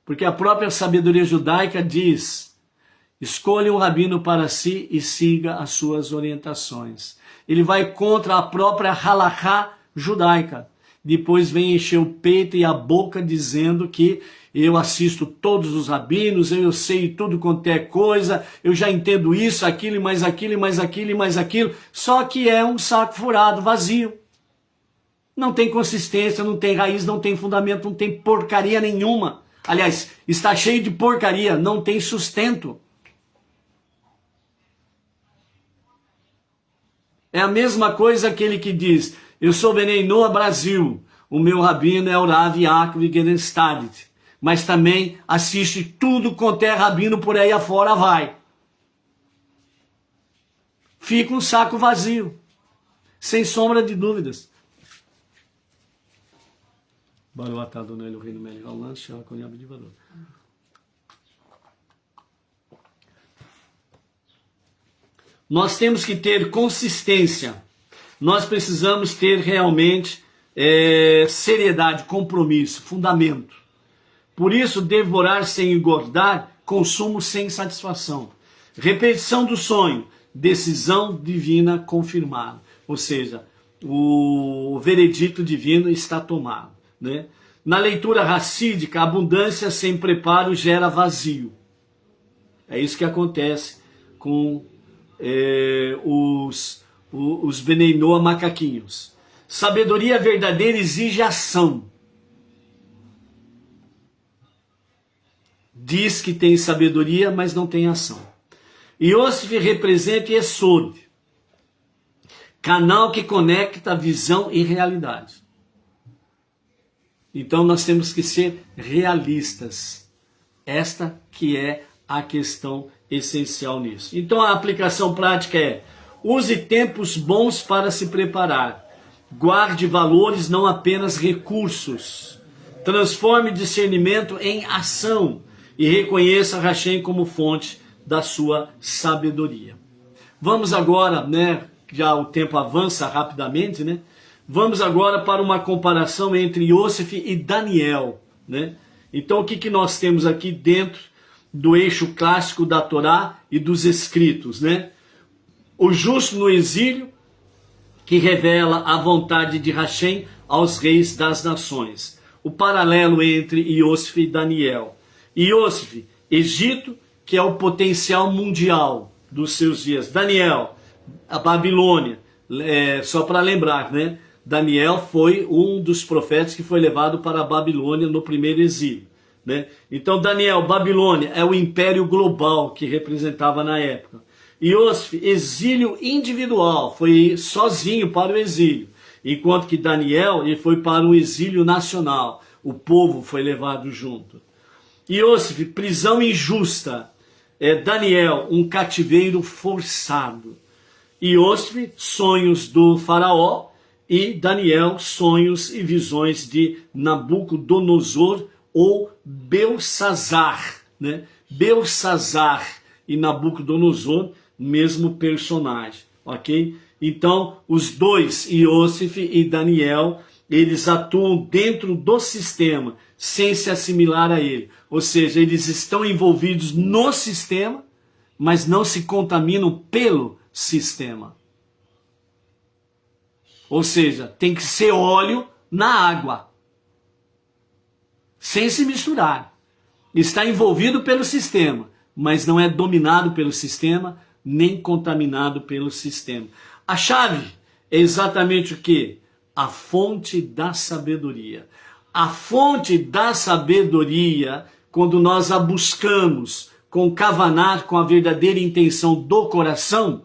Porque a própria sabedoria judaica diz, escolha um rabino para si e siga as suas orientações. Ele vai contra a própria halachá judaica. Depois vem encher o peito e a boca dizendo que eu assisto todos os rabinos, eu sei tudo quanto é coisa, eu já entendo isso, aquilo, mais aquilo, mais aquilo, mais aquilo. Só que é um saco furado, vazio. Não tem consistência, não tem raiz, não tem fundamento, não tem porcaria nenhuma. Aliás, está cheio de porcaria, não tem sustento. É a mesma coisa aquele que diz, eu sou Benei Noah Brasil, o meu rabino é o Rav Yaakov Gedenstadt, mas também assiste tudo quanto é rabino por aí afora vai. Fica um saco vazio, sem sombra de dúvidas. Baruch Adonai Eloheinu melech haolam, she'al kol yom b'divaro. Nós temos que ter consistência. Nós precisamos ter realmente seriedade, compromisso, fundamento. Por isso, devorar sem engordar, consumo sem satisfação. Repetição do sonho, decisão divina confirmada. Ou seja, o veredito divino está tomado. Né? Na leitura racídica, abundância sem preparo gera vazio. É isso que acontece com os Benei Noah macaquinhos. Sabedoria verdadeira exige ação. Diz que tem sabedoria, mas não tem ação. Yosef representa Yesod, canal que conecta visão e realidade. Então nós temos que ser realistas. Esta que é a questão essencial nisso. Então a aplicação prática é: use tempos bons para se preparar. Guarde valores, não apenas recursos. Transforme discernimento em ação e reconheça Hashem como fonte da sua sabedoria. Vamos agora, né, já o tempo avança rapidamente, né? vamos agora para uma comparação entre Iosif e Daniel, né? Então o que nós temos aqui dentro do eixo clássico da Torá e dos escritos, né? O justo no exílio, que revela a vontade de Hashem aos reis das nações. O paralelo entre Iosif e Daniel. Iosif, Egito, que é o potencial mundial dos seus dias. Daniel, a Babilônia. Só para lembrar, né? Daniel foi um dos profetas que foi levado para a Babilônia no primeiro exílio, né? Então Daniel, Babilônia, é o império global que representava na época. Iosif, exílio individual, foi sozinho para o exílio, enquanto que Daniel ele foi para o exílio nacional, o povo foi levado junto. Iosif, prisão injusta, Daniel, um cativeiro forçado. Iosif, sonhos do faraó, e Daniel, sonhos e visões de Nabucodonosor ou Belsazar, né? Belsazar e Nabucodonosor, mesmo personagem, ok? Então, os dois, Iosif e Daniel, eles atuam dentro do sistema, sem se assimilar a ele. Ou seja, eles estão envolvidos no sistema, mas não se contaminam pelo sistema. Ou seja, tem que ser óleo na água, sem se misturar. Está envolvido pelo sistema, mas não é dominado pelo sistema, nem contaminado pelo sistema. A chave é exatamente o quê? A fonte da sabedoria. A fonte da sabedoria, quando nós a buscamos com kavaná, com a verdadeira intenção do coração,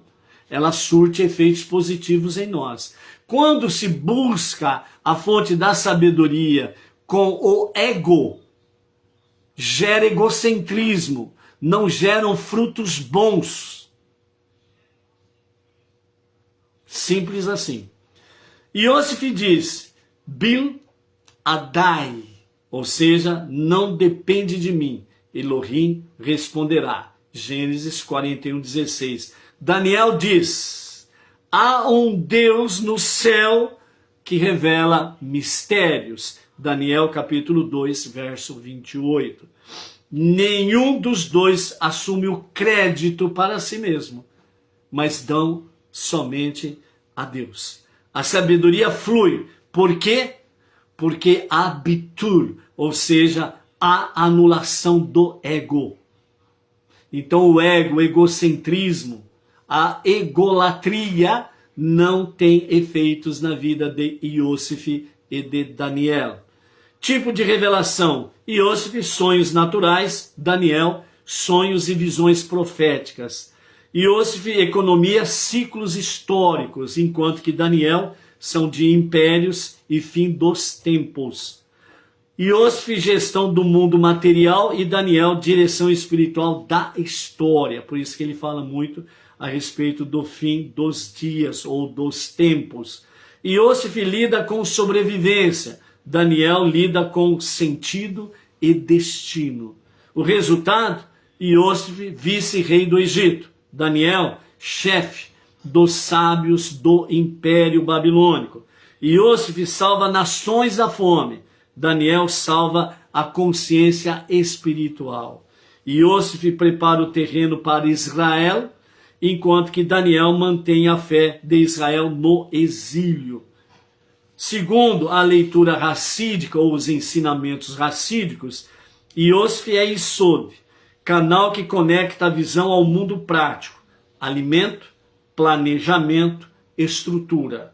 ela surte efeitos positivos em nós. Quando se busca a fonte da sabedoria com o ego, gera egocentrismo, não geram frutos bons. Simples assim. Iosif diz, Bil Adai, ou seja, não depende de mim. Elohim responderá. Gênesis 41:16. Daniel diz, há um Deus no céu que revela mistérios. Daniel capítulo 2, verso 28. Nenhum dos dois assume o crédito para si mesmo, mas dão somente a Deus. A sabedoria flui. Por quê? Porque há bitur, ou seja, a anulação do ego. Então o ego, o egocentrismo, a egolatria não tem efeitos na vida de Iosif e de Daniel. Tipo de revelação, Iosif, sonhos naturais, Daniel, sonhos e visões proféticas. Iosif, economia, ciclos históricos, enquanto que Daniel são de impérios e fim dos tempos. Iosif, gestão do mundo material, e Daniel, direção espiritual da história. Por isso que ele fala muito a respeito do fim dos dias ou dos tempos. Iosif lida com sobrevivência, Daniel lida com sentido e destino. O resultado, Iosif, vice-rei do Egito, Daniel, chefe dos sábios do Império Babilônico. Iosif salva nações da fome, Daniel salva a consciência espiritual. Iosif prepara o terreno para Israel, enquanto que Daniel mantém a fé de Israel no exílio. Segundo a leitura racídica ou os ensinamentos racídicos, Iosif é Isod, canal que conecta a visão ao mundo prático, alimento, planejamento, estrutura.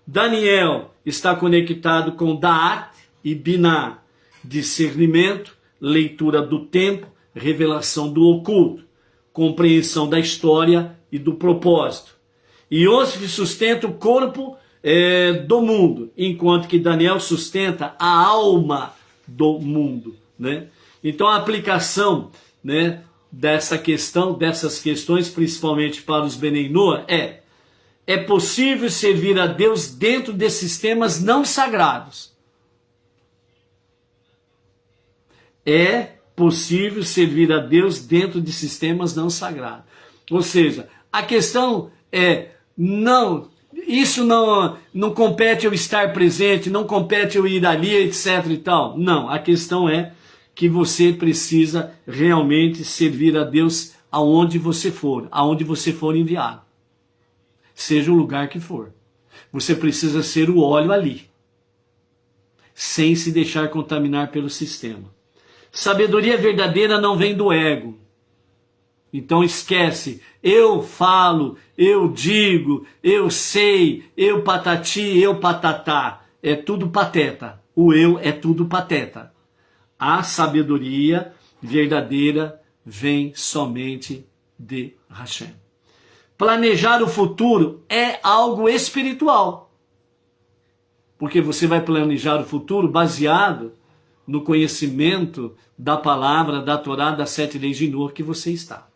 Daniel está conectado com Da'at e Binah, discernimento, leitura do tempo, revelação do oculto, compreensão da história e do propósito. Iosif sustenta o corpo do mundo, enquanto que Daniel sustenta a alma do mundo, né? Então a aplicação, né, dessas questões, principalmente para os Benei Noah, é possível servir a Deus dentro de sistemas não sagrados. É possível servir a Deus dentro de sistemas não sagrados. Ou seja, a questão é não isso não compete eu estar presente, não compete eu ir ali, etc e tal. Não, a questão é que você precisa realmente servir a Deus aonde você for enviado. Seja o lugar que for. Você precisa ser o óleo ali, sem se deixar contaminar pelo sistema. Sabedoria verdadeira não vem do ego. Então esquece, eu falo, eu digo, eu sei, eu patati, eu patatá. É tudo pateta. O eu é tudo pateta. A sabedoria verdadeira vem somente de Hashem. Planejar o futuro é algo espiritual. Porque você vai planejar o futuro baseado no conhecimento da palavra, da Torá, das 7 leis de Noah que você está.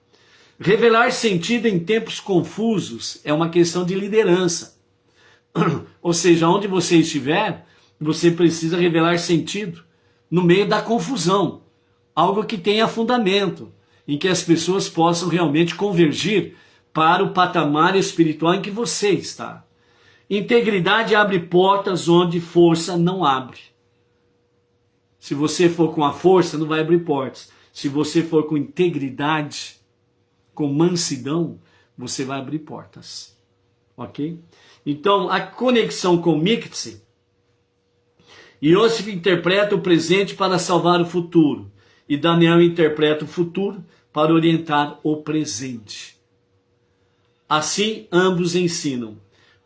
Revelar sentido em tempos confusos é uma questão de liderança. Ou seja, onde você estiver, você precisa revelar sentido no meio da confusão. Algo que tenha fundamento, em que as pessoas possam realmente convergir para o patamar espiritual em que você está. Integridade abre portas onde força não abre. Se você for com a força, não vai abrir portas. Se você for com integridade, com mansidão, você vai abrir portas. Ok? Então, a conexão com Miktsy, Yosef interpreta o presente para salvar o futuro, e Daniel interpreta o futuro para orientar o presente. Assim, ambos ensinam.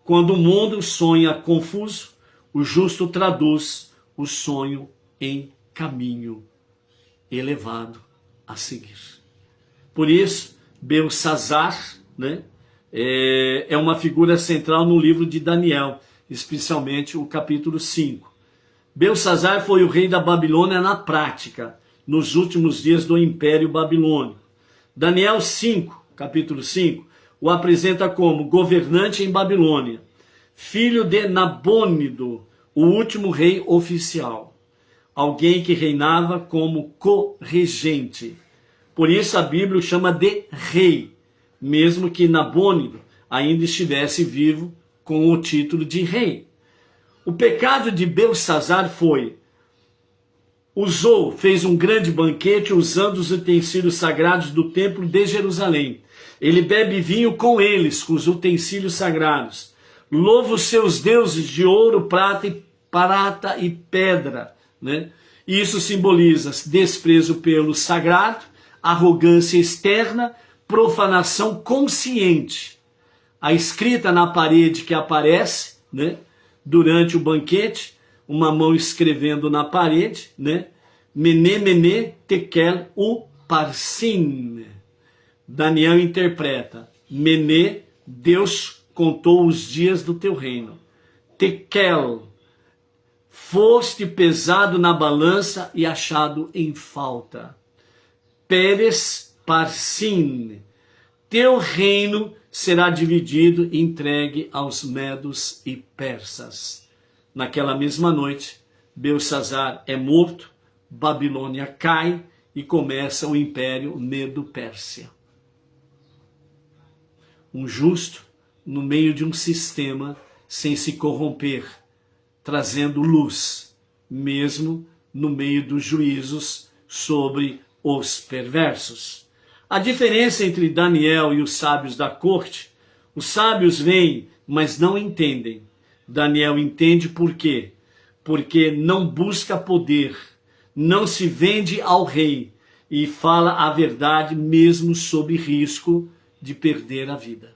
Quando o mundo sonha confuso, o justo traduz o sonho em caminho elevado a seguir. Por isso, Belsazar, né, é uma figura central no livro de Daniel, especialmente o capítulo 5. Belsazar foi o rei da Babilônia na prática, nos últimos dias do Império Babilônico. Daniel 5, capítulo 5, o apresenta como governante em Babilônia, filho de Nabônido, o último rei oficial, alguém que reinava como co-regente. Por isso a Bíblia o chama de rei, mesmo que Nabônido ainda estivesse vivo com o título de rei. O pecado de Belsazar fez um grande banquete usando os utensílios sagrados do templo de Jerusalém. Ele bebe vinho com eles, com os utensílios sagrados. Louva os seus deuses de ouro, prata e pedra. Né? Isso simboliza desprezo pelo sagrado, arrogância externa, profanação consciente. A escrita na parede que aparece, né, durante o banquete, uma mão escrevendo na parede, né, Mene, mene, tekel, uparsin. Daniel interpreta, Mene, Deus contou os dias do teu reino. Tekel, foste pesado na balança e achado em falta. Peres, parsin, teu reino será dividido e entregue aos medos e persas. Naquela mesma noite, Belsazar é morto, Babilônia cai e começa o Império Medo-Pérsia. Um justo no meio de um sistema sem se corromper, trazendo luz, mesmo no meio dos juízos sobre os perversos. A diferença entre Daniel e os sábios da corte, os sábios veem, mas não entendem. Daniel entende por quê? Porque não busca poder, não se vende ao rei e fala a verdade mesmo sob risco de perder a vida.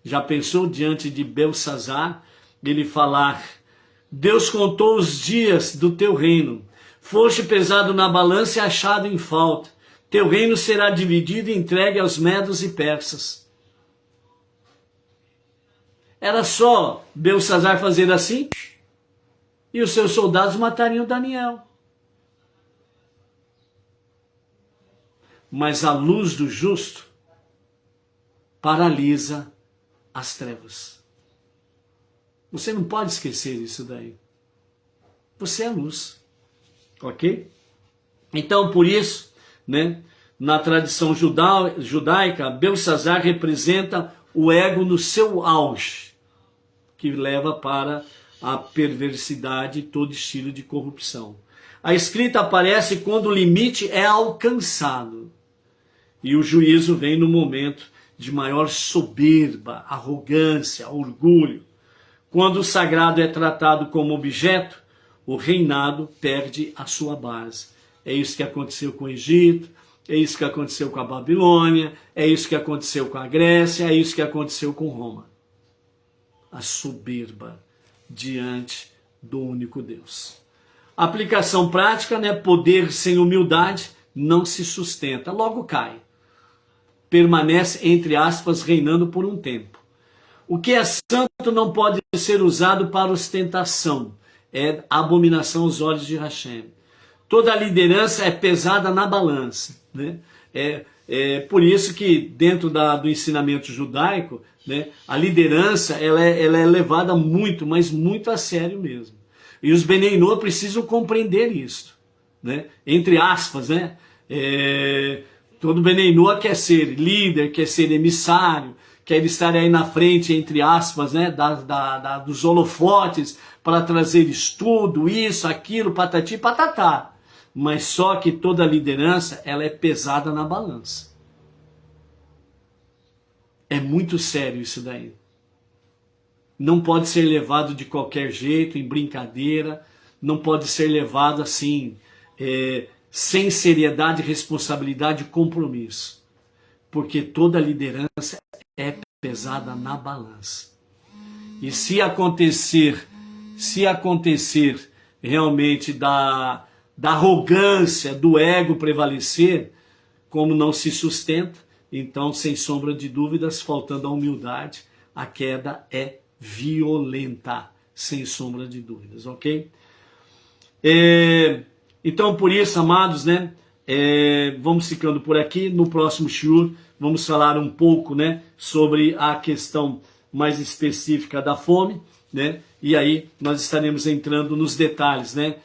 Já pensou diante de Belsazar, ele falar, Deus contou os dias do teu reino, foste pesado na balança e achado em falta, teu reino será dividido e entregue aos medos e persas. Era só Belsazar fazer assim, e os seus soldados matariam Daniel. Mas a luz do justo paralisa as trevas. Você não pode esquecer isso daí. Você é a luz. Ok? Então, por isso, né, na tradição judaica, Belsazar representa o ego no seu auge, que leva para a perversidade e todo estilo de corrupção. A escrita aparece quando o limite é alcançado. E o juízo vem no momento de maior soberba, arrogância, orgulho. Quando o sagrado é tratado como objeto, o reinado perde a sua base. É isso que aconteceu com o Egito, é isso que aconteceu com a Babilônia, é isso que aconteceu com a Grécia, é isso que aconteceu com Roma. A soberba diante do único Deus. Aplicação prática, né? Poder sem humildade não se sustenta, logo cai. Permanece, entre aspas, reinando por um tempo. O que é santo não pode ser usado para ostentação. É abominação aos olhos de Hashem. Toda liderança é pesada na balança, né? Por isso que dentro do ensinamento judaico, né, a liderança ela é levada muito, mas muito a sério mesmo. E os Benei Noah precisam compreender isso, né? Entre aspas, né? Todo Benei Noah quer ser líder, quer ser emissário, quer estar aí na frente, entre aspas, né, dos holofotes, para trazer estudo, isso, aquilo, patati, patatá. Mas só que toda liderança, ela é pesada na balança. É muito sério isso daí. Não pode ser levado de qualquer jeito, em brincadeira, não pode ser levado assim, sem seriedade, responsabilidade e compromisso. Porque toda liderança é pesada na balança. E se acontecer realmente da arrogância, do ego prevalecer, como não se sustenta, então, sem sombra de dúvidas, faltando a humildade, a queda é violenta, sem sombra de dúvidas, ok? Então, por isso, amados, né, vamos ficando por aqui. No próximo shiur, vamos falar um pouco, né, sobre a questão mais específica da fome, né, e aí nós estaremos entrando nos detalhes, né.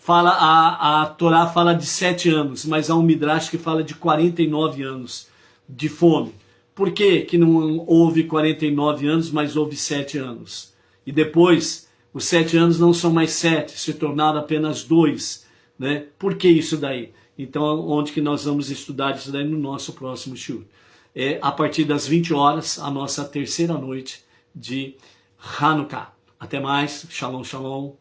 A Torá fala de 7 anos, mas há um Midrash que fala de 49 anos de fome. Por que não houve 49 anos, mas houve 7 anos? E depois, os 7 anos não são mais 7, se tornaram apenas 2. Né? Por que isso daí? Então, onde que nós vamos estudar isso daí no nosso próximo shiur? A partir das 20 horas, a nossa terceira noite de Hanukkah. Até mais, shalom, shalom.